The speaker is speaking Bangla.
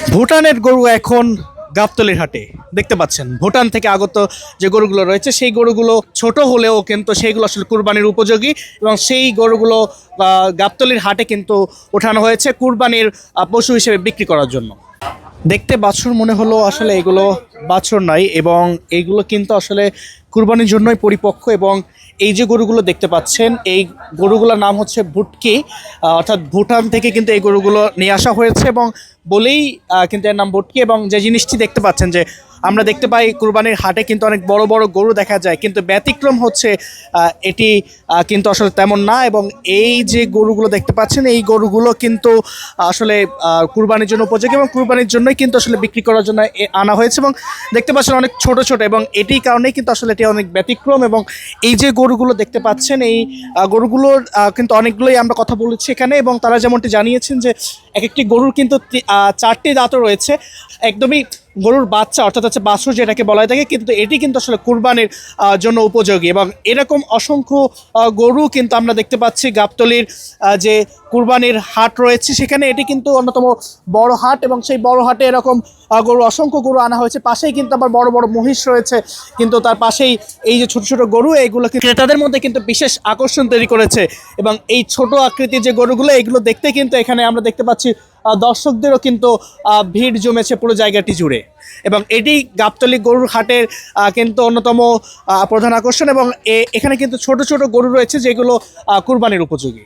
ভুটানের গরু এখন গাবতলীর হাটে দেখতে পাচ্ছেন। ভুটান থেকে আগত যে গরুগুলো রয়েছে সেই গরুগুলো ছোট হলেও কিন্তু সেইগুলো আসলে কুরবানির উপযোগী এবং সেই গরুগুলো গাবতলীর হাটে কিন্তু ওঠানো হয়েছে কুরবানির পশু হিসেবে বিক্রি করার জন্য। দেখতে বাছুর মনে হলো, আসলে এগুলো বাছুর নয় এবং এইগুলো কিন্তু আসলে কুরবানির জন্যই পরিপক্ক। এবং এই যে গরুগুলো দেখতে পাচ্ছেন এই গরুগুলোর নাম হচ্ছে ভুটকি, অর্থাৎ ভুটান থেকে কিন্তু এই গরুগুলো নিয়ে আসা হয়েছে এবং বলেই কিন্তু এর নাম ভুটকি। এবং যে জিনিসটি দেখতে পাচ্ছেন যে আমরা দেখতে পাই কুরবানির হাটে কিন্তু অনেক বড় বড় গরু দেখা যায়, কিন্তু ব্যতিক্রম হচ্ছে এটি কিন্তু আসলে তেমন না। এবং এই যে গরুগুলো দেখতে পাচ্ছেন এই গরুগুলো কিন্তু আসলে কুরবানির জন্য উপযোগী এবং কুরবানির জন্যই কিন্তু আসলে বিক্রি করার জন্য আনা হয়েছে। এবং দেখতে পাচ্ছেন অনেক ছোট ছোট এবং এটি কারণেই কিন্তু আসলে এটি অনেক ব্যতিক্রম। এবং এই যে গরুগুলো দেখতে পাচ্ছেন এই গরুগুলোর কিন্তু অনেকগুলোই আমরা কথা বলেছি এখানে, এবং তারা যেমনটি জানিয়েছেন যে এক একটি গরুর কিন্তু 4টি দাঁতও রয়েছে, একদমই গরুর বাচ্চা অর্থাৎ হচ্ছে বাছুর যেটাকে বলা থাকে, কিন্তু এটি কিন্তু আসলে কুরবানির জন্য উপযোগী। এবং এরকম অসংখ্য গরু কিন্তু আমরা দেখতে পাচ্ছি গাবতলীর যে কুরবানির হাট রয়েছে সেখানে। এটি কিন্তু অন্যতম বড় হাট এবং সেই বড় হাটে এরকম গরু, অসংখ্য গরু আনা হয়েছে। পাশেই কিন্তু আবার বড় বড় মহিষ রয়েছে, কিন্তু তার পাশেই এই যে ছোট ছোট গরু, এইগুলো ক্রেতাদের মধ্যে কিন্তু বিশেষ আকর্ষণ তৈরি করেছে। এবং এই ছোট আকৃতির যে গরুগুলো এগুলো দেখতে কিন্তু এখানে আমরা দেখতে পাচ্ছি দর্শকদেরও কিন্তু ভিড় জমেছে পুরো জায়গাটি জুড়ে। এবং এটি গাবতলী গরুর হাটের কিন্তু অন্যতম প্রধান আকর্ষণ। এবং এখানে কিন্তু ছোট ছোট গরু রয়েছে যেগুলো কুরবানির উপযোগী।